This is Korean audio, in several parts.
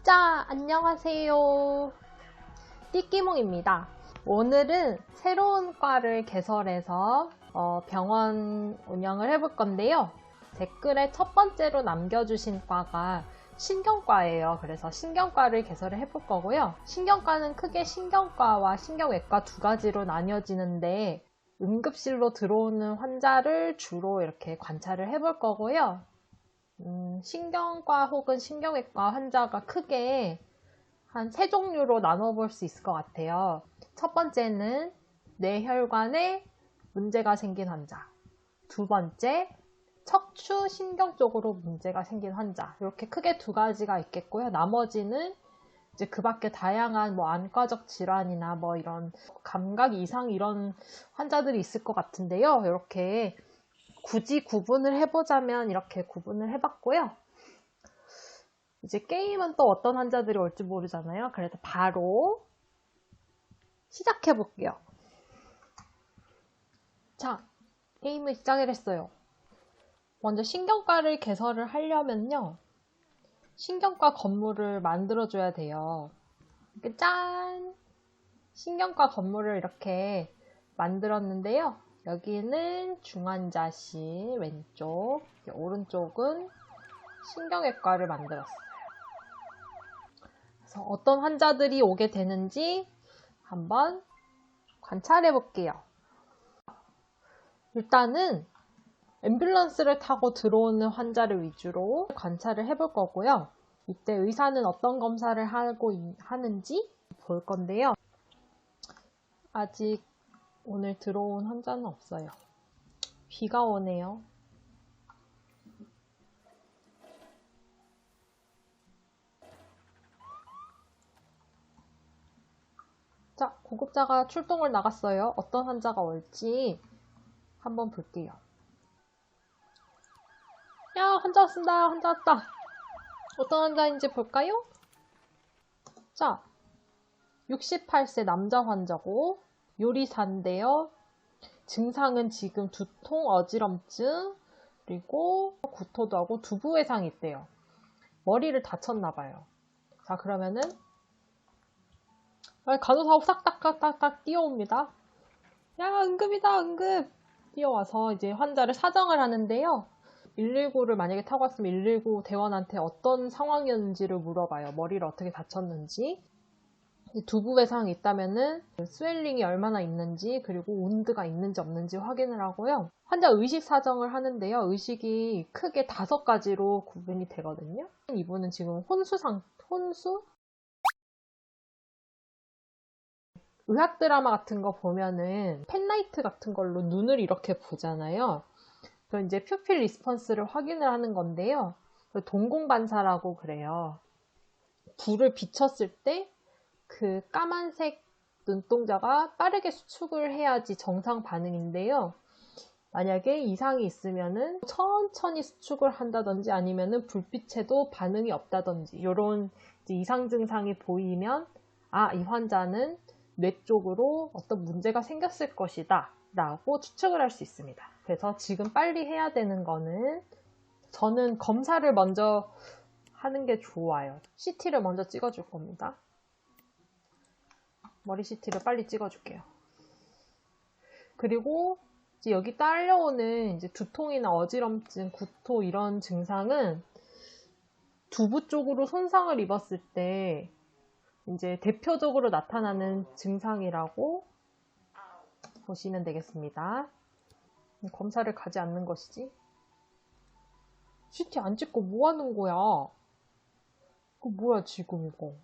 자, 안녕하세요. 띠끼몽입니다. 오늘은 새로운 과를 개설해서 병원 운영을 해볼 건데요. 댓글에 첫 번째로 남겨주신 과가 신경과예요. 그래서 신경과를 개설을 해볼 거고요. 신경과는 크게 신경과와 신경외과 두 가지로 나뉘어지는데 응급실로 들어오는 환자를 주로 이렇게 관찰을 해볼 거고요. 신경과 혹은 신경외과 환자가 크게 한 세 종류로 나눠볼 수 있을 것 같아요. 첫 번째는 뇌혈관에 문제가 생긴 환자, 두 번째 척추 신경 쪽으로 문제가 생긴 환자, 이렇게 크게 두 가지가 있겠고요. 나머지는 이제 그 밖에 다양한 안과적 질환이나 이런 감각 이상 이런 환자들이 있을 것 같은데요. 이렇게 굳이 구분을 해보자면 이렇게 구분을 해봤고요. 이제 게임은 또 어떤 환자들이 올지 모르잖아요. 그래서 바로 시작해볼게요. 자, 게임을 시작을 했어요. 먼저 신경과를 개설을 하려면요. 신경과 건물을 만들어줘야 돼요. 이렇게 짠! 신경과 건물을 이렇게 만들었는데요. 여기는 중환자실 왼쪽, 오른쪽은 신경외과를 만들었어요. 그래서 어떤 환자들이 오게 되는지 한번 관찰해 볼게요. 일단은 앰뷸런스를 타고 들어오는 환자를 위주로 관찰을 해볼 거고요. 이때 의사는 어떤 검사를 하는지 볼 건데요. 아직 오늘 들어온 환자는 없어요. 비가 오네요. 자, 구급자가 출동을 나갔어요. 어떤 환자가 올지 한번 볼게요. 야, 환자 왔습니다. 환자 왔다. 어떤 환자인지 볼까요? 자, 68세 남자 환자고 요리사인데요. 증상은 지금 두통, 어지럼증, 그리고 구토도 하고 두부 외상이 있대요. 머리를 다쳤나봐요. 자, 그러면은 간호사하고 싹딱딱딱 뛰어옵니다. 야, 응급이다, 응급! 뛰어와서 이제 환자를 사정을 하는데요. 119를 만약에 타고 왔으면 119 대원한테 어떤 상황이었는지를 물어봐요. 머리를 어떻게 다쳤는지. 두부 외상이 있다면은 스웰링이 얼마나 있는지, 그리고 온드가 있는지 없는지 확인을 하고요. 환자 의식 사정을 하는데요. 의식이 크게 5가지로 구분이 되거든요. 이분은 지금 혼수? 의학 드라마 같은 거 보면은 펜라이트 같은 걸로 눈을 이렇게 보잖아요. 그럼 이제 퓨필 리스폰스를 확인을 하는 건데요. 동공반사라고 그래요. 불을 비췄을 때 그 까만색 눈동자가 빠르게 수축을 해야지 정상 반응인데요. 만약에 이상이 있으면은 천천히 수축을 한다든지 아니면은 불빛에도 반응이 없다든지 이런 이상 증상이 보이면 이 환자는 뇌 쪽으로 어떤 문제가 생겼을 것이다 라고 추측을 할 수 있습니다. 그래서 지금 빨리 해야 되는 거는 저는 검사를 먼저 하는 게 좋아요. CT를 먼저 찍어줄 겁니다. 머리 CT를 빨리 찍어줄게요. 그리고 이제 여기 딸려오는 이제 두통이나 어지럼증, 구토 이런 증상은 두부 쪽으로 손상을 입었을 때 이제 대표적으로 나타나는 증상이라고 보시면 되겠습니다. 검사를 가지 않는 것이지. CT 안 찍고 뭐 하는 거야? 그거 뭐야 지금 이거.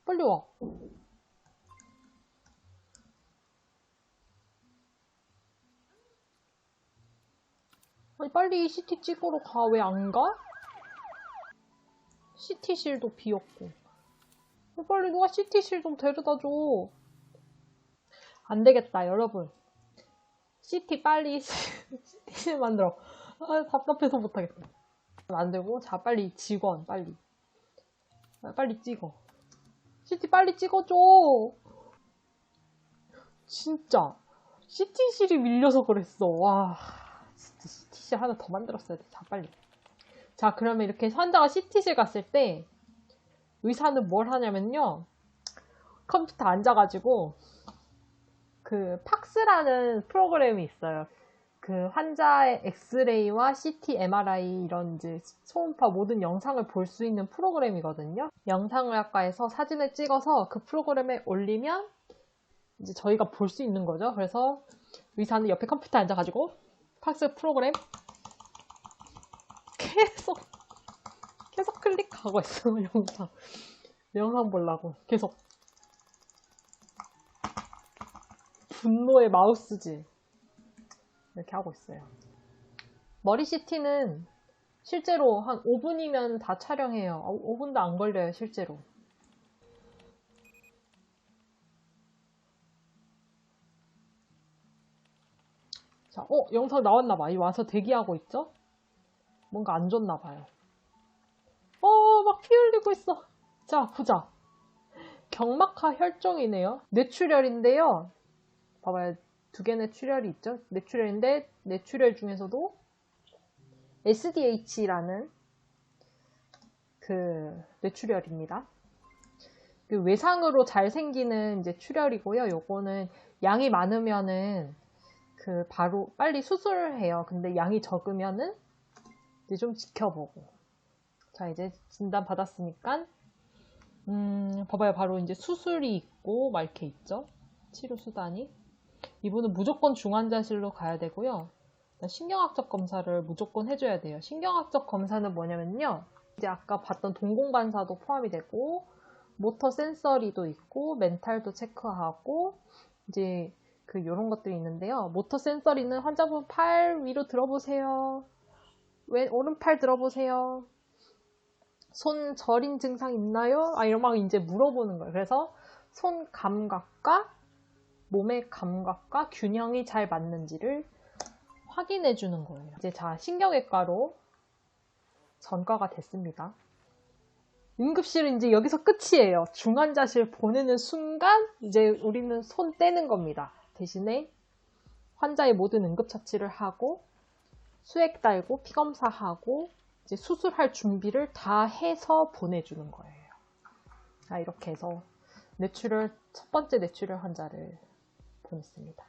빨리 와. 아니 빨리 CT 찍으러 가. 왜 안 가? CT실도 비었고. 빨리 누가 CT실 좀 데려다 줘. 안 되겠다 여러분. CT 빨리 CT실 만들어. 답답해서 못하겠다. 만들고 자 빨리 직원 빨리 찍어. CT 빨리 찍어줘. 진짜 CT실이 밀려서 그랬어. 와 진짜 CT실. CT실 하나 더 만들었어야 돼. 자, 빨리. 자, 그러면 이렇게 환자가 CT실 갔을 때 의사는 뭘 하냐면요. 컴퓨터 앉아가지고 그 팍스라는 프로그램이 있어요. 그 환자의 엑스레이와 CT, MRI 이런 이제 초음파 모든 영상을 볼 수 있는 프로그램이거든요. 영상의학과에서 사진을 찍어서 그 프로그램에 올리면 이제 저희가 볼 수 있는 거죠. 그래서 의사는 옆에 컴퓨터에 앉아가지고 팍스 프로그램 계속 클릭하고 있어. 영상 보려고 계속. 분노의 마우스지. 이렇게 하고 있어요. 머리 CT는 실제로 한 5분이면 다 촬영해요. 5분도 안 걸려요, 실제로. 자, 영상 나왔나봐. 이 와서 대기하고 있죠? 뭔가 안 좋나봐요. 막 피 흘리고 있어. 자, 보자. 경막하 혈종이네요. 뇌출혈인데요. 봐봐요. 두 개 뇌출혈이 있죠? 뇌출혈인데, 뇌출혈 중에서도 SDH라는 그 뇌출혈입니다. 그 외상으로 잘 생기는 이제 출혈이고요. 요거는 양이 많으면은 그 바로 빨리 수술을 해요. 근데 양이 적으면은 이제 좀 지켜보고. 자, 이제 진단 받았으니까 봐봐요. 바로 이제 수술이 있고 막 이렇게 있죠. 치료 수단이. 이분은 무조건 중환자실로 가야 되고요. 신경학적 검사를 무조건 해줘야 돼요. 신경학적 검사는 뭐냐면요. 이제 아까 봤던 동공반사도 포함이 되고 모터 센서리도 있고 멘탈도 체크하고 이제 요런 것들이 있는데요. 모터 센서리는 환자분 팔 위로 들어보세요. 오른팔 들어보세요. 손 저린 증상 있나요? 이런 막 이제 물어보는 거예요. 그래서 손 감각과 몸의 감각과 균형이 잘 맞는지를 확인해 주는 거예요. 이제 자, 신경외과로 전과가 됐습니다. 응급실은 이제 여기서 끝이에요. 중환자실 보내는 순간 이제 우리는 손 떼는 겁니다. 대신에 환자의 모든 응급처치를 하고 수액 달고 피검사하고 이제 수술할 준비를 다 해서 보내주는 거예요. 자, 이렇게 해서 첫 번째 뇌출혈 환자를 보냈습니다.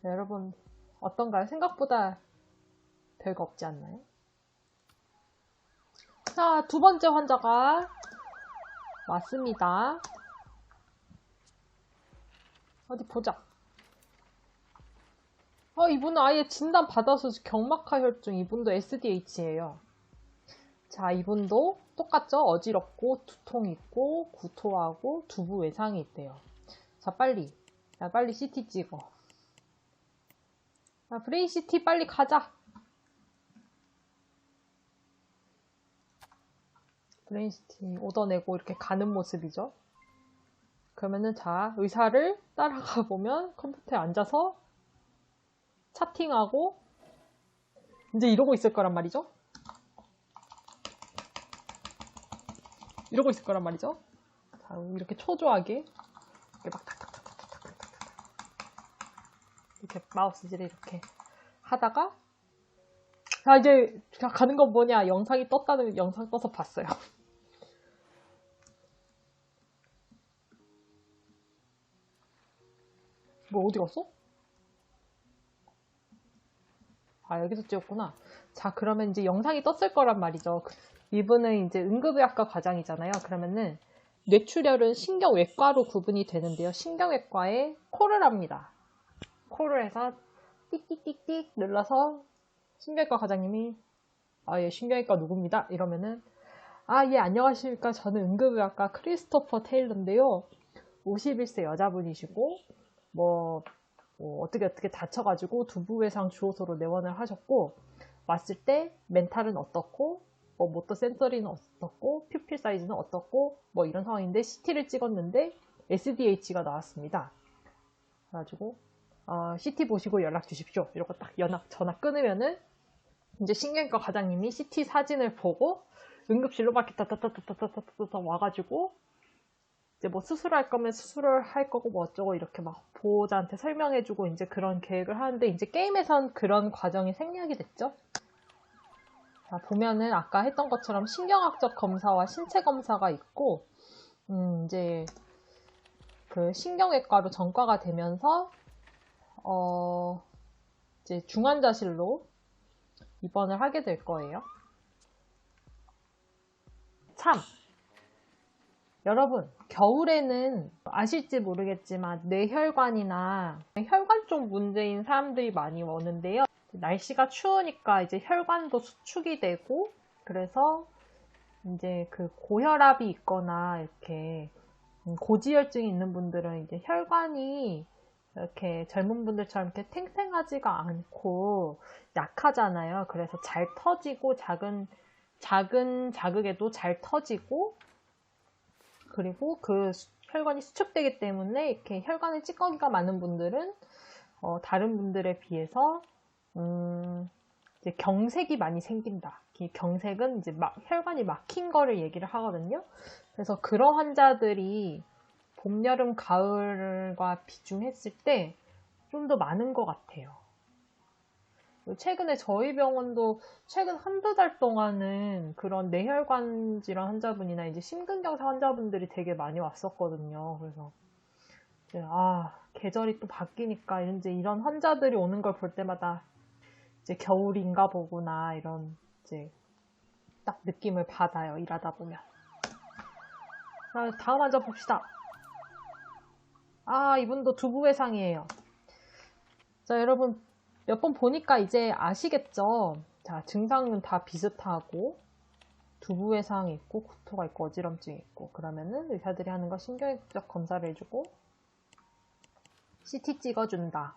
네, 여러분 어떤가요? 생각보다 별거 없지 않나요? 자, 두 번째 환자가 왔습니다. 어디 보자. 이분은 아예 진단 받아서 경막하 혈중, 이분도 SDH예요. 자, 이분도 똑같죠? 어지럽고 두통 있고 구토하고 두부 외상이 있대요. 자, 빨리 CT 찍어. 자, 브레인 CT 빨리 가자. 브레인 CT 얻어내고 이렇게 가는 모습이죠. 그러면은 자, 의사를 따라가 보면 컴퓨터에 앉아서 차팅하고 이제 이러고 있을 거란 말이죠. 이러고 있을 거란 말이죠. 자, 이렇게 초조하게 이렇게 막 탁탁탁탁탁탁탁 이렇게 마우스질을 이렇게 하다가 자, 이제 가는 건 뭐냐, 영상이 떴다는 영상 떠서 봤어요. 뭐 어디 갔어? 여기서 찍었구나. 자, 그러면 이제 영상이 떴을 거란 말이죠. 이분은 이제 응급의학과 과장이잖아요. 그러면은 뇌출혈은 신경외과로 구분이 되는데요. 신경외과에 콜을 합니다. 콜을 해서 띡띡띡띡 눌러서 신경외과 과장님이 예, 신경외과 누굽니다. 이러면은 예, 안녕하십니까. 저는 응급의학과 크리스토퍼 테일러인데요. 51세 여자분이시고 어떻게 다쳐가지고 두부외상 주호소로 내원을 하셨고 왔을 때 멘탈은 어떻고 모터 센서리는 어떻고 퓨필 사이즈는 어떻고 이런 상황인데 CT를 찍었는데 SDH가 나왔습니다. 그래가지고 CT 보시고 연락 주십시오. 이러고 딱 전화 끊으면은 이제 신경외과 과장님이 CT 사진을 보고 응급실로 막 따따따따따따따 와가지고 이제 뭐 수술할 거면 수술을 할 거고 뭐 어쩌고 이렇게 막 보호자한테 설명해주고 이제 그런 계획을 하는데 이제 게임에선 그런 과정이 생략이 됐죠. 자, 보면은 아까 했던 것처럼 신경학적 검사와 신체 검사가 있고, 이제 그 신경외과로 전과가 되면서, 이제 중환자실로 입원을 하게 될 거예요. 참! 여러분, 겨울에는 아실지 모르겠지만 뇌혈관이나 혈관 쪽 문제인 사람들이 많이 오는데요. 날씨가 추우니까 이제 혈관도 수축이 되고, 그래서 이제 그 고혈압이 있거나 이렇게 고지혈증이 있는 분들은 이제 혈관이 이렇게 젊은 분들처럼 이렇게 탱탱하지가 않고 약하잖아요. 그래서 잘 터지고 작은 자극에도 잘 터지고, 그리고 그 혈관이 수축되기 때문에 이렇게 혈관에 찌꺼기가 많은 분들은 다른 분들에 비해서 이제 경색이 많이 생긴다. 이 경색은 이제 혈관이 막힌 거를 얘기를 하거든요. 그래서 그런 환자들이 봄, 여름, 가을과 비중했을 때 좀 더 많은 것 같아요. 최근에 저희 병원도 최근 한두 달 동안은 그런 뇌혈관 질환 환자분이나 이제 심근경색 환자분들이 되게 많이 왔었거든요. 그래서 이제 계절이 또 바뀌니까 이제 이런 환자들이 오는 걸 볼 때마다 이제 겨울인가 보구나 이런 이제 딱 느낌을 받아요. 일하다 보면. 자, 다음 환자 봅시다. 이분도 두부외상이에요. 자, 여러분 몇 번 보니까 이제 아시겠죠? 자, 증상은 다 비슷하고 두부외상이 있고 구토가 있고 어지럼증이 있고, 그러면은 의사들이 하는 거 신경학적 검사를 해주고 CT 찍어준다.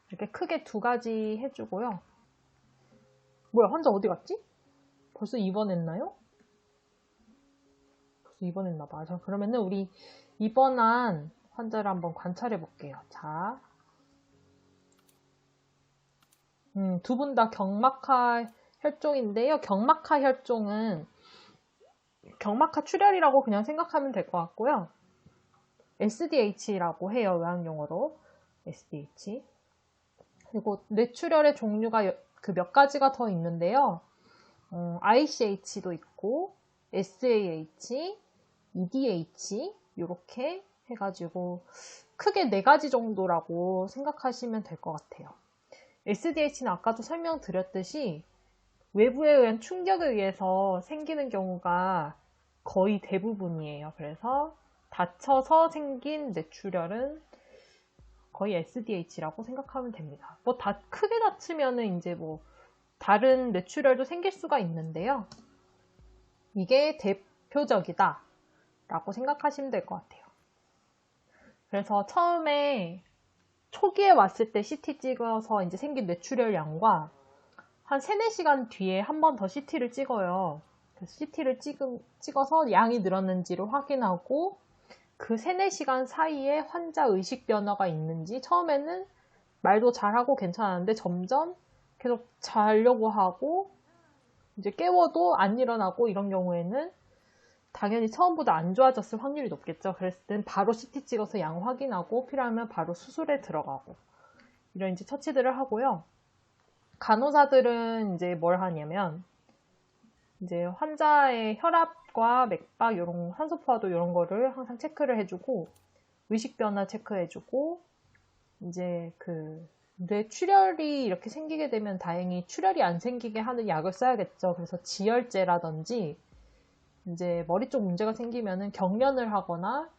이렇게 크게 두 가지 해주고요. 뭐야, 환자 어디 갔지? 벌써 입원했나요? 벌써 입원했나봐. 자, 그러면은 우리 입원한 환자를 한번 관찰해 볼게요. 자, 두 분 다 경막하 혈종인데요. 경막하 혈종은 경막하 출혈이라고 그냥 생각하면 될 것 같고요. SDH라고 해요. 의학용어로. SDH. 그리고 뇌출혈의 종류가 그 몇 가지가 더 있는데요. ICH도 있고 SAH, EDH 이렇게 해가지고 크게 4가지 정도라고 생각하시면 될 것 같아요. SDH는 아까도 설명드렸듯이 외부에 의한 충격에 의해서 생기는 경우가 거의 대부분이에요. 그래서 다쳐서 생긴 뇌출혈은 거의 SDH라고 생각하면 됩니다. 뭐 크게 다치면은 이제 뭐 다른 뇌출혈도 생길 수가 있는데요. 이게 대표적이다 라고 생각하시면 될 것 같아요. 그래서 처음에 초기에 왔을 때 CT 찍어서 이제 생긴 뇌출혈 양과 한 3, 4시간 뒤에 한 번 더 CT를 찍어요. 그래서 CT를 찍어서 양이 늘었는지를 확인하고 그 3, 4시간 사이에 환자 의식 변화가 있는지, 처음에는 말도 잘하고 괜찮았는데 점점 계속 자려고 하고 이제 깨워도 안 일어나고 이런 경우에는 당연히 처음보다 안 좋아졌을 확률이 높겠죠. 그랬을 땐 바로 CT 찍어서 양 확인하고 필요하면 바로 수술에 들어가고 이런 이제 처치들을 하고요. 간호사들은 이제 뭘 하냐면 이제 환자의 혈압과 맥박, 이런 산소포화도 이런 거를 항상 체크를 해주고 의식 변화 체크해주고, 이제 그 뇌출혈이 이렇게 생기게 되면 다행히 출혈이 안 생기게 하는 약을 써야겠죠. 그래서 지혈제라든지 이제 머리 쪽 문제가 생기면은 경련을 하거나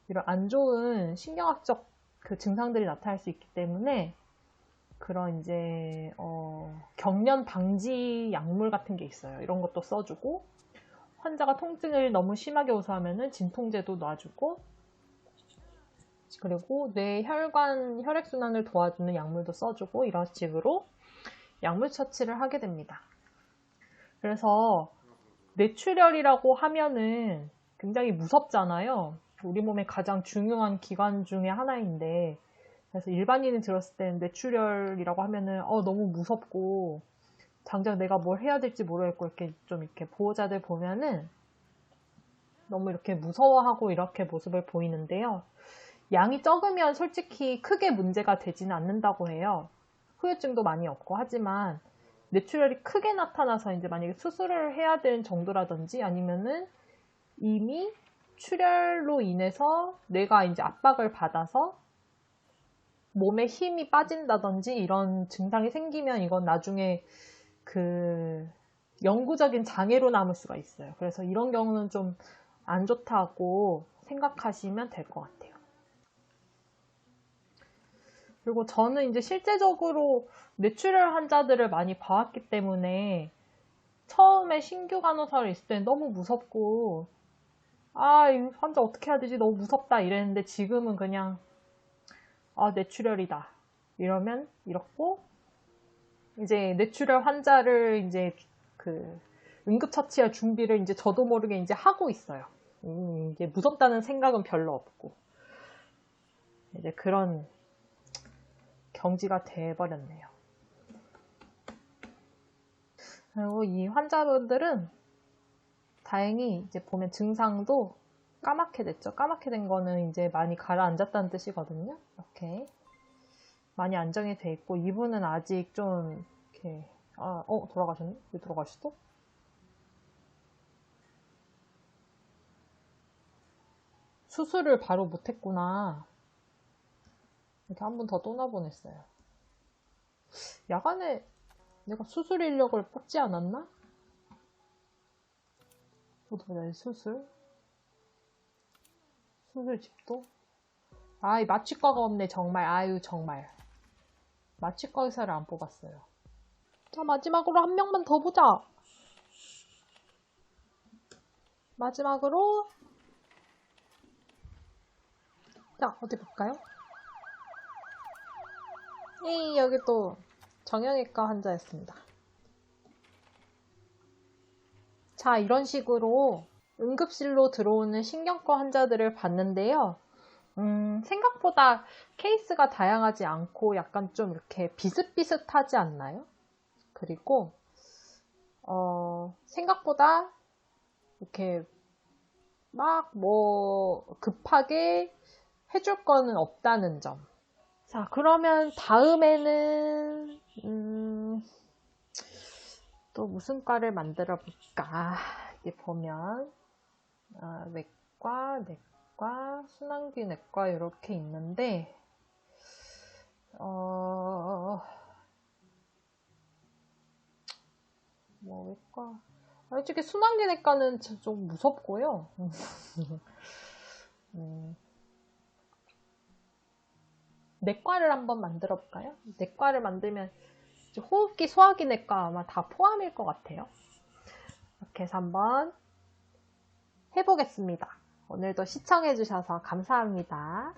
이런 안 좋은 신경학적 그 증상들이 나타날 수 있기 때문에 그런 이제 경련 방지 약물 같은 게 있어요. 이런 것도 써주고, 환자가 통증을 너무 심하게 호소하면은 진통제도 놔주고, 그리고 뇌 혈관 혈액순환을 도와주는 약물도 써주고, 이런 식으로 약물 처치를 하게 됩니다. 그래서 뇌출혈이라고 하면은 굉장히 무섭잖아요. 우리 몸의 가장 중요한 기관 중에 하나인데, 그래서 일반인이 들었을 때는 뇌출혈이라고 하면은 너무 무섭고 당장 내가 뭘 해야 될지 모르겠고 이렇게 좀 이렇게 보호자들 보면은 너무 이렇게 무서워하고 이렇게 모습을 보이는데요. 양이 적으면 솔직히 크게 문제가 되지는 않는다고 해요. 후유증도 많이 없고 하지만 뇌출혈이 크게 나타나서 이제 만약에 수술을 해야 되는 정도라든지 아니면은 이미 출혈로 인해서 뇌가 이제 압박을 받아서 몸에 힘이 빠진다든지 이런 증상이 생기면 이건 나중에 그 영구적인 장애로 남을 수가 있어요. 그래서 이런 경우는 좀 안 좋다고 생각하시면 될 것 같아요. 그리고 저는 이제 실제적으로 뇌출혈 환자들을 많이 봐왔기 때문에 처음에 신규 간호사를 있을 때는 너무 무섭고 이 환자 어떻게 해야 되지? 너무 무섭다 이랬는데 지금은 그냥 뇌출혈이다 이러면 이렇고 이제 뇌출혈 환자를 이제 그 응급처치할 준비를 이제 저도 모르게 이제 하고 있어요. 이제 무섭다는 생각은 별로 없고 이제 그런 경지가 돼버렸네요. 그리고 이 환자분들은 다행히 이제 보면 증상도 까맣게 됐죠. 까맣게 된 거는 이제 많이 가라앉았다는 뜻이거든요. 이렇게 많이 안정이 돼 있고 이분은 아직 좀 이렇게 돌아가셨네? 왜 돌아가셨어? 수술을 바로 못했구나. 이렇게 한 번 더 또 나보냈어요. 야간에 내가 수술 인력을 뽑지 않았나? 수술 집도? 이 마취과가 없네 정말. 정말 마취과 의사를 안 뽑았어요. 자, 마지막으로 한 명만 더 보자. 마지막으로 자, 어디 볼까요? 여기 또 정형외과 환자였습니다. 자, 이런 식으로 응급실로 들어오는 신경과 환자들을 봤는데요. 생각보다 케이스가 다양하지 않고 약간 좀 이렇게 비슷비슷하지 않나요? 그리고 생각보다 이렇게 막 급하게 해줄 거는 없다는 점. 자, 그러면 다음에는 또 무슨 과를 만들어 볼까? 이게 보면 외과, 내과, 순환기 내과 이렇게 있는데 외과 솔직히 순환기 내과는 좀 무섭고요. 내과를 한번 만들어 볼까요? 내과를 만들면 호흡기, 소화기 내과 아마 다 포함일 것 같아요. 이렇게 해서 한번 해보겠습니다. 오늘도 시청해주셔서 감사합니다.